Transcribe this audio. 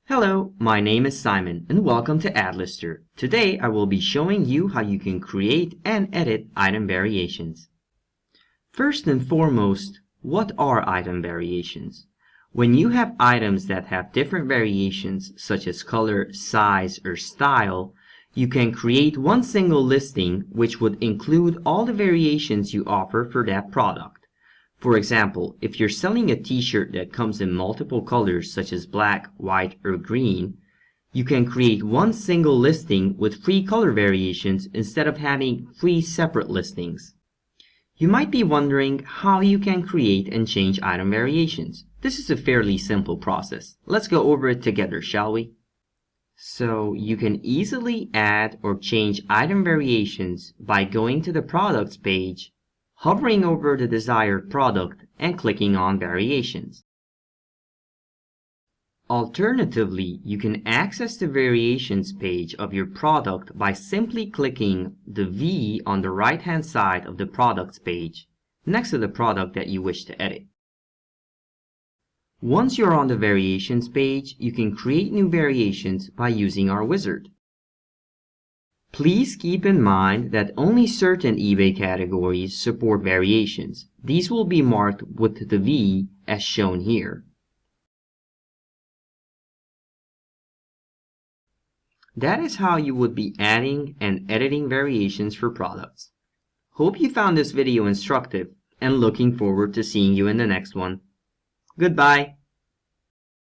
Hello, my name is Simon and welcome to AdLister. Today I will be showing you how you can create and edit item variations. First and foremost, what are item variations? When you have items that have different variations such as color, size, or style, you can create one single listing which would include all the variations you offer for that product. For example, if you're selling a t-shirt that comes in multiple colors such as black, white, or green, you can create one single listing with 3 color variations instead of having 3 separate listings. You might be wondering how you can create and change item variations. This is a fairly simple process. Let's go over it together, shall we? So you can easily add or change item variations by going to the Products page, hovering over the desired product, and clicking on Variations. Alternatively, you can access the Variations page of your product by simply clicking the V on the right-hand side of the Products page, next to the product that you wish to edit. Once you're on the Variations page, you can create new variations by using our wizard. Please keep in mind that only certain eBay categories support variations. These will be marked with the V as shown here. That is how you would be adding and editing variations for products. Hope you found this video instructive and looking forward to seeing you in the next one. Goodbye.